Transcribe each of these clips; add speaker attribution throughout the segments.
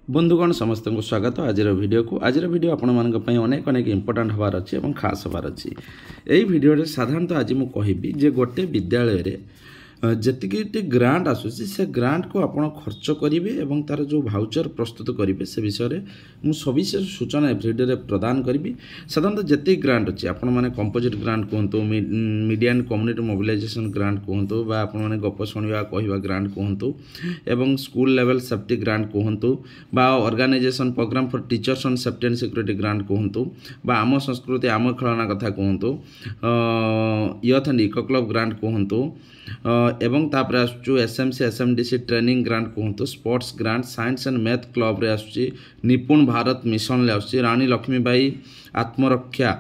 Speaker 1: बंधुगण समस्त को स्वागत आज वीडियो को आज वीडियो आपण मानी अनेक अनेक इंपोर्टाट हबार अच्छी और खास हबार अच्छी यही वीडियो साधारणतः आज मुझे कहबी जे गोटे विद्यालय जी ग्रांट आसूसी से ग्रांट को आपण खर्च करेंगे और तार जो भाउचर प्रस्तुत करेंगे से विषय में मुझे सविशेष सूचना भिडियो प्रदान करी साधारणतः जी ग्रांट अच्छी आपण मैंने कंपोजिट ग्रांट कहतु मीडियन कम्युनिटी मोबिलाइजेशन ग्रांट कहतु आपने गप शुणा कहवा ग्रांट कहतु एवं स्कूल लेवल सेफ्टी ग्रांट कहतु organisation programme for teachers on safety and security grant कहतु आम संस्कृति आम खेलना कथा कहतु youth and eco club grant कहतु एवं तापर आसुचु एसएमसी एसएमडीसी ट्रेनिंग ग्रांट कहतु sports grant science and math club रे आसुची निपुण भारत मिशन ले आसुची रानी लक्ष्मीबाई आत्मरक्षा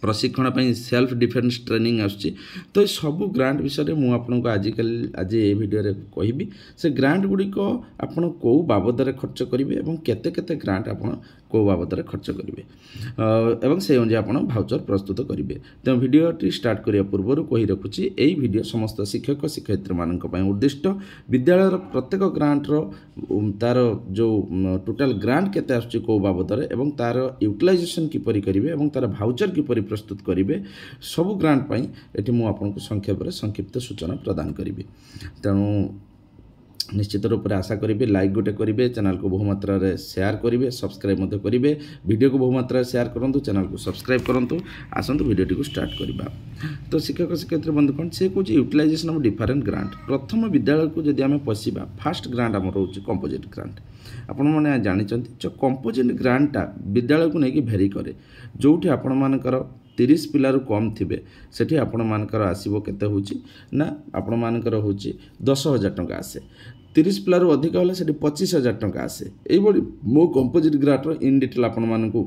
Speaker 1: प्रशिक्षण पर सेल्फ डिफेन्स ट्रेनिंग आसुची तो सब ग्रांट विषय में आपको आज ये वीडियो रे कहबी से ग्रांट गुड़िक आपड़ कौ बाबद खर्च करेंगे और केते केते ग्रांट आपड़ कौ बाबद खर्च करेंगे एवं से अनुसार आप भाउचर प्रस्तुत करेंगे तो वीडियोटी स्टार्ट करने पूर्व कही रखुच्छी यही वीडियो समस्त शिक्षक शिक्षयित्री मानी उद्दिष्ट विद्यालय प्रत्येक ग्रांटर तार जो टोटाल ग्रांट केते आसुची कौ बाबद एवं तार यूटिलाइजेशन किपरि करेंगे और तार भाउचर किपरि प्रस्तुत करेंगे सबू ग्रांट पाई एटी मु आपको संक्षिप्त सूचना प्रदान करी तेणु निश्चित रूप से आशा करेंगे लाइक गोटे करेंगे चैनल को बहुमात्रा शेयर करेंगे सब्सक्राइब करेंगे वीडियो को बहुमात्रा शेयर करूँ चैनल को सब्सक्राइब करूँ आसतु वीडियो को स्टार्ट करवा तो शिक्षक शिक्षयित्री बंधु कौन से कौन यूटिलाइजेशन ऑफ डिफरेंट ग्रांट प्रथम विद्यालय को जब आम पशिबा फास्ट ग्रांट आम रोचे कंपोजिट ग्रांट आपण मैंने जानते जो कंपोजिट ग्रांटा विद्यालय को लेकिन भेरी करे जो आपण मानकर 30 पिलारू कम थे से आपण मानकर आसो के ना आपण मानकर हूँ 10,000 टंका आसे 30 पिलारू अधिक है से 25,000 टंका आसे यही मो कंपोजिट ग्रांटर इन डिटेल आपण मानकू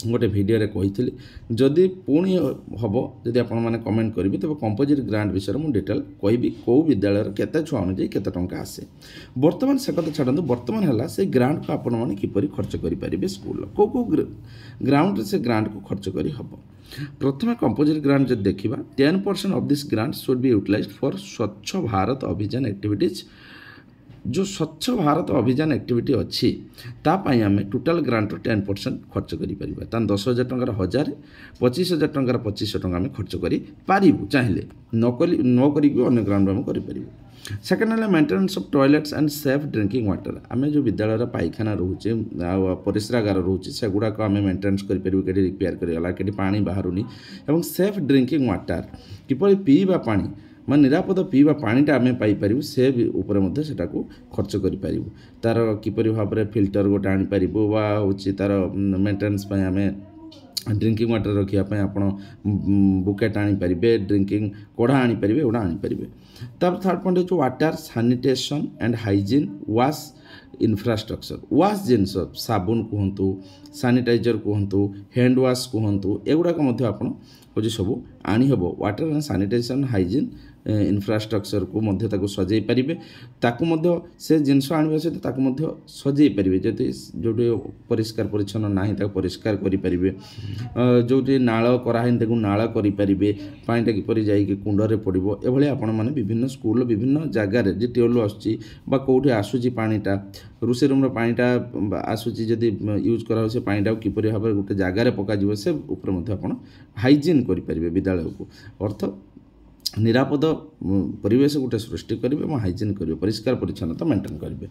Speaker 1: गोटे वीडियो रे कही जदि पुणी हम जदि आपण मैंने कमेंट करेंगे तेज कंपोजिट ग्रांट विषय में डिटेल कहि कौ विद्यालय केते छुआ अनुजाई केते टंका आसे बर्तमान से कथा छाड़ू बर्तमान है से ग्रांट को आपण मैंने किपरि खर्च करेंगे स्कूल को ग्राउंड से ग्रांट को खर्च करी हम प्रथम कंपोजिट ग्रांट जब देखा 10% of this grant should be utilised for Swachh Bharat अभियान एक्टिविटीज जो स्वच्छ भारत अभियान एक्टिविटी अच्छी तापाई आम टोटाल ग्रांट 10% खर्च करें तान 10,000 टंकार 1,000 25,000 टंकार 2500 टंका आम खर्च करूँ चाहिए न ग्रांट आम करें सेकेंड है maintenance of toilets and safe drinking water आम जो विद्यालय पायखाना रोचे परिस्रागार रोचे से गुड़ाक आम मेंटेनेंस करें कि रिपेयर करगला कि पानी बाहरुनी और सेफ ड्रिंकिंग वाटर किपरि पीवा पानी मैं निरापद पीवा पानीटा आम पाइपर से उपर से खर्च करूँ तार किपरि भाव में फिल्टर गोटे आनीपर हूँ तार मेंटेनेंस आम ड्रिंकिंग वाटर रखापी आप बुकेट आनीपर ड्रिंकिंग कड़ा आनीपर एगुड़ा आनीपर तब थर्ड पॉइंट हो water sanitation and hygiene wash infrastructure wash जिनस साबुन कहतु सैनिटाइजर कहतु हैंड वाश कहतु एगुड़ाक आप सब आनी हम water and sanitisation hygiene infrastructure को मध्य ताको सजाई पारिबे ताको से जिनस आने सहित सजाई पारिबे जदि जोटी परिष्कार परिच्छन्न नाही ताको परिष्कार करि पारिबे जोटी नाळ कराहेन ताको नाळ करि पारिबे पानीटा किपरि जाइके कुंडरे पड़िबो एभली आपण माने विभिन्न स्कूल विभिन्न जगार जे टिओल आसुची बा कोठी आसुची पानीटा रोषे रूम पानीटा आसुची जदि यूज करा से पानीटा किपरि भाव गोटे जगार पका जिवो से ऊपर मध्य आपण हाइजीन करि पारिबे विद्यालय को अर्थ निरापद परिवेश गोटे सृष्टि करेंगे और हाइजीन करेंगे परिष्कार परिच्छन्नता मेंटेन करेंगे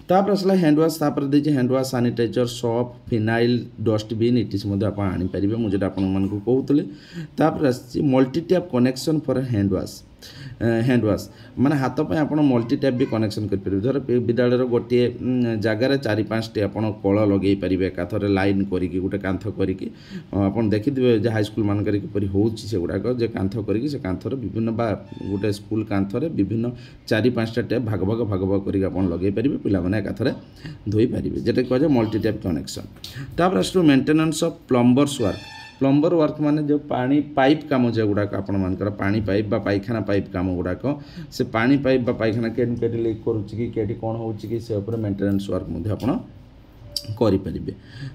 Speaker 1: तापर आसला हैंड वाश तापर देजे hand wash sanitiser soap phenyl dustbin इटिस आप आनीपर मुझे आपको कहूली तापर आसी multi tap connection for hand wash माने हाथ पे आप मल्टी टैप भी कनेक्शन करेंगे धर विद्यालय गोटे जगार 4-5टी आप कल लगे पारे एकाथर लाइन करके गोटे कांथ करके आप देखिए हाईस्कूल मानक किपरि होउछि से गुड़ाक जे कांथ करके से कांथर विभिन्न बा गोटे स्कूल कांथरे विभिन्न 4-5टा टैप भाग भाग करके आप लगे पारे पिला एकाथर धोई पारे जेटा कह मल्टी टैप कनेक्शन तापर आसो मेंटेनेंस ऑफ प्लम्बर वर्क माने जो पानी पाइप काम जो गुड़ाक आपण मानकर पानी पाइप बा पायखाना पाइप काम गुड़ाक से पानी पाइप बा पायखाना केटी लीक करुच्ची कि केटी कौन होउछि कि से ऊपर मेंटेनेंस वर्क मध्ये आपण କରିପାରିବେ।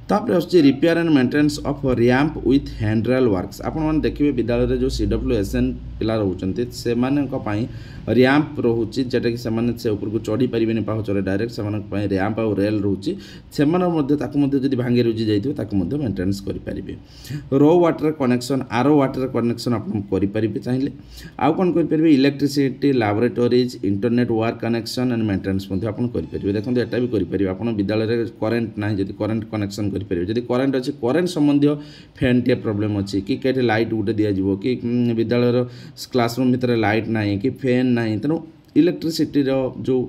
Speaker 1: ତାପରେ ଆସୁଛି repair and maintenance of ramp with handrail works. ଆପଣମାନେ ଦେଖିବେ ବିଦ୍ୟାଳୟରେ ଯେଉଁ CWSN ପିଲା ରହୁଛନ୍ତି ସେମାନଙ୍କ ପାଇଁ ର୍ୟାମ୍ପ ରହୁଛି, ଯେଉଁଟାକି ସେମାନେ ସେ ଉପରକୁ ଚଢ଼ି ପାରିବେନି ପାହାଚରେ ଡାଇରେକ୍ଟ, ସେମାନଙ୍କ ପାଇଁ ର୍ୟାମ୍ପ ଆଉ ରେଲ୍ ରହୁଛି। ସେମାନେ ମଧ୍ୟ ତାକୁ ମଧ୍ୟ ଯଦି ଭାଙ୍ଗି ରୁଜି ଯାଇଥିବ ତାକୁ ମଧ୍ୟ ମେଣ୍ଟେନାନ୍ସ କରିପାରିବେ। ରୋ water connection, arrow water connection ଆପଣ କରିପାରିବେ ଚାହିଁଲେ। ଆଉ କ'ଣ କରିପାରିବେ, electricity, laboratories, internet work connection and maintenance ମଧ୍ୟ ଆପଣ କରିପାରିବେ। ଦେଖନ୍ତୁ ଏଟା ବି କରିପାରିବେ। ଆପଣ ବିଦ୍ୟାଳୟରେ କରେଣ୍ଟ ନାହିଁ ଯଦି କରେଣ୍ଟ କନେକ୍ସନ୍ କରିପାରିବେ। ଯଦି କରେଣ୍ଟ ଅଛି, କରେଣ୍ଟ ସମ୍ବନ୍ଧୀୟ ଫ୍ୟାନ୍ଟିଏ ପ୍ରୋବ୍ଲେମ୍ ଅଛି କି କେଉଁଠି ଲାଇଟ୍ ଗୋଟେ ଦିଆଯିବ କି ବିଦ୍ୟାଳୟର କ୍ଲାସରୁମ୍ ଭିତରେ ଲାଇଟ୍ ନାହିଁ କି ଫ୍ୟାନ୍ ନାହିଁ, ତେଣୁ ଇଲେକ୍ଟ୍ରିସିଟିର ଯେଉଁ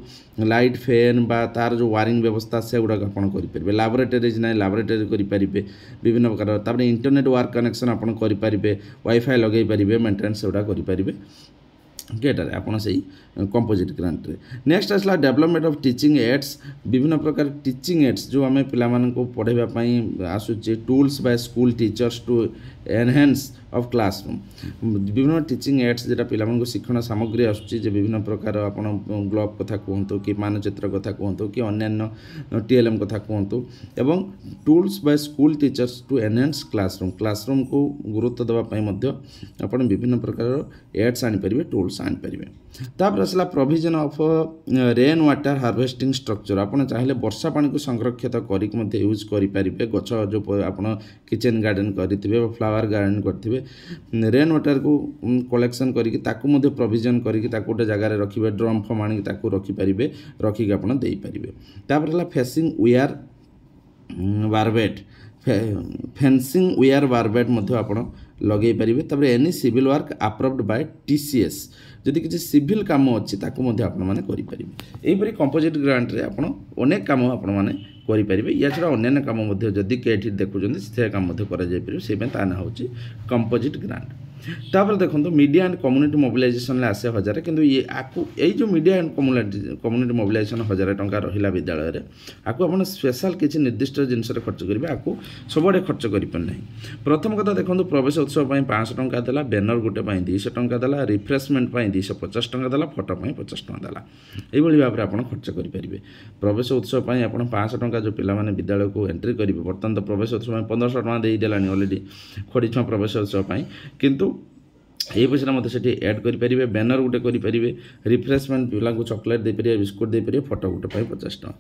Speaker 1: ଲାଇଟ୍ ଫ୍ୟାନ୍ ବା ତାର ଯେଉଁ ୱାରିଂ ବ୍ୟବସ୍ଥା ସେଗୁଡ଼ାକ ଆପଣ କରିପାରିବେ। ଲାବୋରେଟୋରିଜ୍ ନାହିଁ, ଲାବୋରେଟୋରି କରିପାରିବେ ବିଭିନ୍ନ ପ୍ରକାର। ତାପରେ ଇଣ୍ଟରନେଟ୍ ୱାର୍କ କନେକ୍ସନ୍ ଆପଣ କରିପାରିବେ, ୱାଇଫାଇ ଲଗାଇ ପାରିବେ, ମେଣ୍ଟେନାନ୍ସ ସେଗୁଡ଼ା କରିପାରିବେ କେଟାରେ ଆପଣ ସେଇ कंपोजिट ग्रांट रे। नेक्स्ट आसला डेवलपमेंट ऑफ टीचिंग एड्स, विभिन्न प्रकार टीचिंग एड्स जो आम पे पढ़ाइबा आसूचे tools by school teachers to enhance of classroom, विभिन्न टीचिंग एड्स जेटा पिला शिक्षण सामग्री आसूची जे विभिन्न प्रकार आपण ग्लोब कथा कहतु कि मानचित्र कथा कहतु कि अन्यान्य TLM कथा कहतु एवं tools by school teachers to enhance classroom को गुरुत्व देवाई आपण विभिन्न प्रकार एड्स आनीपर, टूल्स आनीपर। तापर आसला provision of rain water harvesting structure, आपन चाहिले वर्षा पानी को संरक्षित करिक मध्ये यूज करि परिबे। गछ जो आपन किचन गार्डन करिथिबे, फ्लावर गार्डन करथिबे, रेन वाटर को कलेक्शन करिक ताकू मध्ये प्रोविजन करिक ताकू गोटे जगह रे रखिबे, ड्रम फम आनी ताकू रखि परिबे, रखिक आपन देई परिबे। तापर हला fencing wire barbed, fencing wire barbed मध्ये आपन लगे पारिबे। तापर any civil work approved by TCS, जदि किसी सिविल काम अच्छी ताकू मध्य आपण माने करि परिबे। एहिपरि कंपोजिट ग्रांट रे आपण अनेक काम आपण माने करि परिबे। या छडा अन्य काम मध्य जदि केठी देखुचंदी से काम मध्य करा जाय परिबे, से बे ता ना होची कंपोजिट ग्रांट। तापर देखो मीडिया एंड कम्युनिटी मोबिलाइजेशन आसे 1000, किंतु ये आकु ए जो मीडिया एंड कम्युनिटी मोबिलाइजेशन 1000 टंका रहिला विद्यालय रे, आकु आपण स्पेशल किछि निर्दिष्ट जिनस रे खर्च करिवे, आकु सबडे खर्च करि पर नाही। प्रथम कथा देखो प्रवेश उत्सव पई 500 टंका देला, बैनर गुटे पई 200 टंका देला, रिफ्रेशमेंट पई 250 टंका देला, फोटो पई 50 टंका देला। एई भली भाबरे आपण खर्च करि परिबे। प्रवेश उत्सव पई आपण 500 टंका जो पिला माने विद्यालय को एंट्री करिवे, बर्तन तो प्रवेश उत्सव पई 1500 टंका देई देलानी ऑलरेडी खडिछा प्रवेश उत्सव पई, किंतु ये पैसा मत से एड करेंगे। बैनर गोटे करेंगे, रिफ्रेशमेंट पिला को चॉकलेट दे पारे, बिस्कुट दे पारे, फोटो गोटे 50 टका।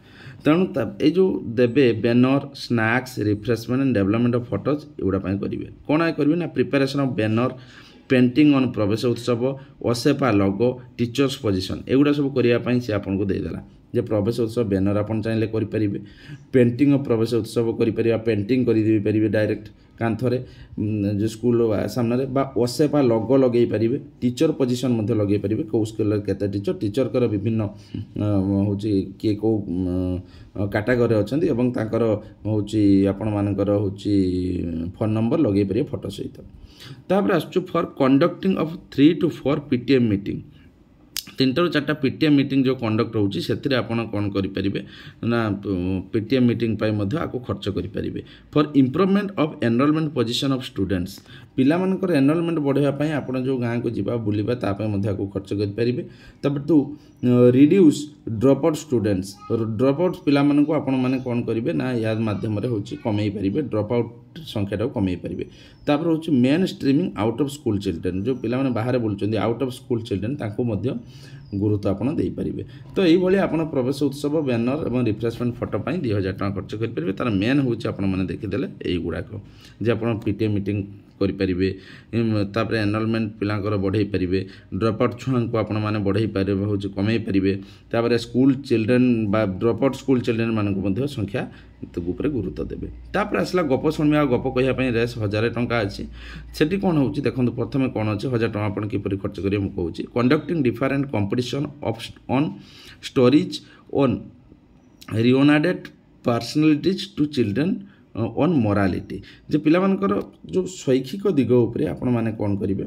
Speaker 1: तेणु ये जो देवे banner, snacks, refreshment and development of photos एगुड़ा करेंगे। कौन करेंगे ना preparation of banner, painting on प्रवेश उत्सव, ओसेपा लोगो, टीचर्स पोजिशन, एगुड़ा सब करने से आपको देदेला। जे प्रवेश उत्सव बैनर आप चाहिए करेंगे, पेंटिंग ऑफ प्रवेश उत्सव करेंगे, पेंटिंग कर डायरेक्ट कांथरे जो स्कूल सामने बा ओसेपा लोगो लगे पारे, टीचर पोजिशन लगे पारे, कौ स्कूल के टीचर कर विभिन्न हूँ किए कौ कैटेगरी अच्छा हूँ आपण मानकर हूँ फोन नंबर लगे पारे फोटो सहित। तापर आसु for conducting of 3 to 4 PTM meeting, 3 ରୁ 4ଟା PTM मीटिंग जो कंडक्ट होची सेथिरे आपण कोन करि परिबे ना PTM मीटिंग पाई मध्ये आको खर्च करि परिबे। For improvement of enrolment position of students, पिला मानकर एनरोलमेंट बढ़ावा पाई आपण जो गाँ को जीवा बुलिबा ता पाई मध्ये आको खर्च करि परिबे। तब तो reduce drop out students, drop out पिला मानको आपण माने कोन करिवे ना या माध्यम रे होची कमेई परिबे, ड्रॉप आउट संख्या को कमेई परिबे। तापर होची main streaming out of school children, जो पिला माने बाहर बोलचंदी आउट ऑफ स्कूल चिल्ड्रेन ताको मध्ये गुरुत्व आपड़ दे पारे। तो यही आप प्रवेश उत्सव, बैनर और रिफ्रेशमेंट फोटो पर 2000 टका खर्च करेंगे। तार मेन हूँ आपने देखीदे यही गुड़ाक जे आप PTM मीटिंग करेंगे, तापर एनरोलमेंट पिलांकर बढ़ाई पारे, ड्रॉप आउट छुआ को आपण मैंने बढ़ाई पारे हूँ कमे पारे, तापर स्कूल चिल्ड्रेन बा ड्रॉप आउट स्कूल चिल्ड्रेन मानक संख्या उपर गुरुत्व देवे। तापर आसला गप शुणा गप कहवाई रेस 1000 टंका अच्छी। सेठी कौन हो देखो प्रथम कौन अच्छे 1000 टका आप किपर खर्च करेंगे मुझे कहूँ conducting different competition on stories on renowned personalities to children on morality, जे पिला मानकर जो शैक्षिक दिग उपरे आपण माने कौन करेंगे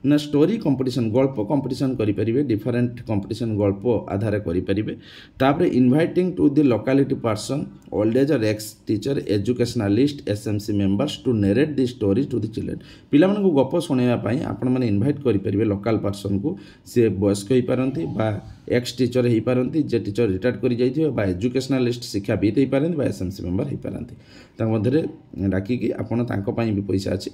Speaker 1: ना स्टोरी कंपटीशन, गल्प कंपटीशन करेंगे, डिफरेंट कंपटीशन गल्प आधार करेंगे। तापर inviting to the locality person, old age और ex teacher, educationalist, SMC members to narrate the story to the children, पिला मानक गप शुणाइबा पई आपण माने इनवाइट करेंगे लोकल पर्सन को, सी वयस्क हो पारंती बा एक्स टीचर हो पारती जे टीचर रिटायर्ड कर जाइए बा एजुकेशनालिस्ट शिक्षाविद हो पारती बा एसएमसी मेंबर हो पारती मध्य डाकिकी आपण भी पैसा अच्छी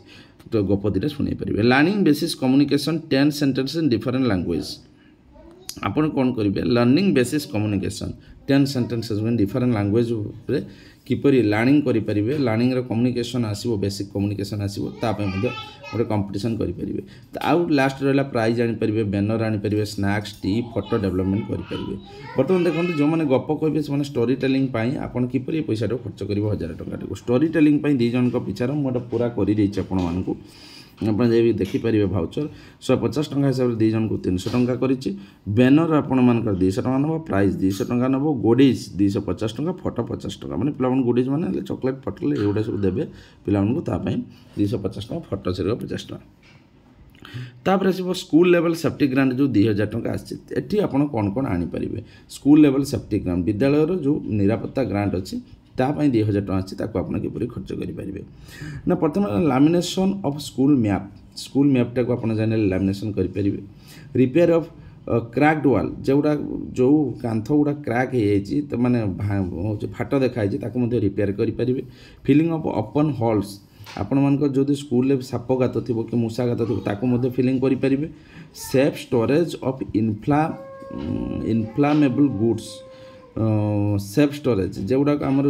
Speaker 1: तो गप दुटा शुणी पारे। Learning basis communication 10 sentence in different language आपण कौन करेंगे learning basis communication 10 sentences in different language रे किपरि लर्निंग करि परिबे लर्निंग रे कम्युनिकेशन आसीबो बेसिक कम्युनिकेशन आसीबो तापय मध्ये गोटे कंपटीशन करि परिबे आउ लास्ट रहला प्राइज आनी परिबे बैनर आनी परिबे स्नैक्स टी फोटो डेवलपमेंट करि परिबे। बर्तमान देखंतु जो माने गप कहबे से माने स्टोरी टेलिंग पई आपण किपरि पैसा खर्च करिवो 1000 टका स्टोरी टेलिंग पई 2 जन को पिछार मोटा पूरा करि देछि आपण मानकू आप देखिपारे भाउचर 150 टका हिसाब से 2 जन को 300 टका करी बैनर आपण मानकर 200 टका नब प्राइज 200 टका नब गोडीज 250 टका फोटो 50 टका माने पिला गोडीज माने चॉकलेट फटले एगुड़ा सब देवे पिला 250 टका फोटो से 50 टका तापर आसो स्कूल लेवल सेफ्टी ग्रांट जो 2000 टका आसी आपड़ कौन कौन आनीपारे स्कूल लेवल सेफ्टी ग्रांट विद्यालय जो निरापत्ता ग्रांट अच्छी तापाई 2000 टका अच्छी आप किपरि खर्च करेंगे ना प्रथम लामिनेशन ऑफ स्कूल मैप टाक आप जाने लामिनेशन करेंगे रिपेयर ऑफ क्रैक्ड वॉल जोड़ा जो कांथ गुड़ा क्रैक हो तो माने फाट देखाई रिपेयर करेंगे फिलिंग ऑफ ओपन हॉल्स आपण मानक जो स्कूल साप गात थी कि मूषा गात थी फिलिंग करेंगे safe storage of inflammable goods safe storage जोड़ा आमर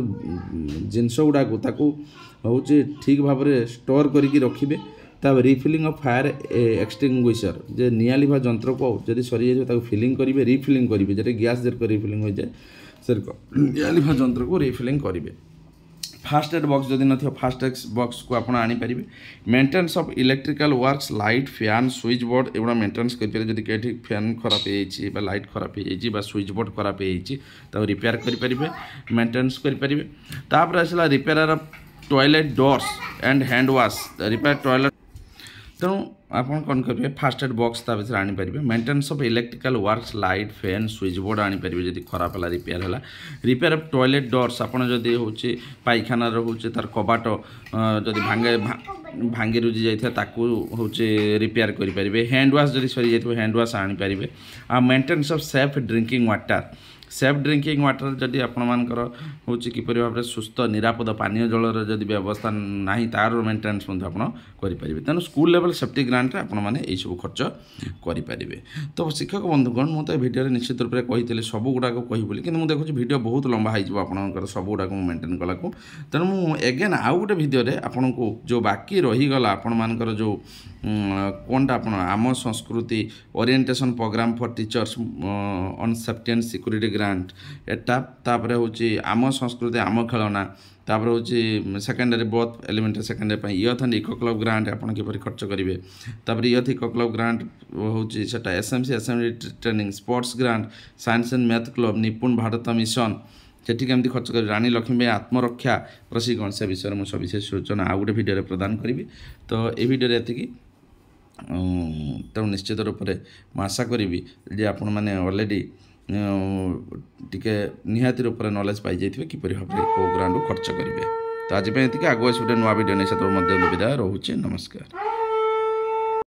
Speaker 1: जिनस गुड़ाक हूँ ठीक भाव में स्टोर करके रखिए तब रिफिलिंग ऑफ फायर एक्सटिंग्विशर जे निया लिभा जंत्र को जब सरी जाए फिलिंग करेंगे रिफिलिंग करेंगे जैसे गैस जर रिफिलिंग हो जाए सर निया लिभा जंत्र को रिफिलिंग करेंगे। फास्ट एड बॉक्स जदि न फास्ट एड बॉक्स को आप आनीपारे maintenance of electrical works light fan switchboard एगुड़ा मेंटेनेंस करेंगे जब कहीं फैन खराब हो लाइट खराब हो स्विच बोर्ड खराब हो रिपेयर करेंगे मेंटेनेंस करेंगे। तापर आसला repair of toilet doors and hand wash repair toilet तेणु आप कौन करेंगे फास्ट एड बॉक्स ता भर आनीपारे maintenance of electrical works light fan switchboard आनीपारे जब खराब है रिपेयर ऑफ टॉयलेट डोर्स आपड़ जदि हूँ पाइखाना हूँ तार कबाट जदि भांगी रुझी जाता हूँ रिपेयर करेंगे हैंड वॉश जब सरी जाए हैंड वॉश आनीपारे आ maintenance of safe drinking water safe drinking water जदि आपंकर हूँ किपर भाव में सुस्थ निरापद पानीय जलर जदि व्यवस्था ना तार मेंटेनेंस आप करेंगे तेणु स्कूल लेवल सेफ्टी ग्रांट आपने सब खर्च करेंगे। तो शिक्षक बंधुगण मुझे भिडियो निश्चित रूप से कही सब गुड़ाक कही बोली कि देखुची भिडियो बहुत लंबा हो सब गुड़ाक मेंटेन कला तेणु मुझे एगेन आउ गोटे भिडियो आपन को जो बाकी रहीगला आपण मानकर जो कौनटा आप आम संस्कृति orientation programme for teachers on safety and security grant एटा तापर हूँ आम संस्कृति आम खेलना तापर हूँ secondary both elementary secondary youth and eco club grant आपन किपरि खर्च करेंगे तापर यूथ इको क्लब ग्रांट हूँ सेटा SMC assembly training sports grant science and math club निपुण भारत मिशन सेठी केमती खर्च कर रानी लक्ष्मी आत्मरक्षा प्रशिक्षण से विषय में सविशेष सूचना आउ गोटे भिडियो प्रदान करी। तो ये भिडियो एति तेणु निश्चित रूप से मैं आशा करी जे आपण मैंने ऑलरेडी टिके निहाती रूप से नॉलेज पाई जाइए किपरि भाव में कौ ग्रांड खर्च करेंगे। तो आज आगे गोटे नुआ भिडियो नहीं से विदा रोचे नमस्कार।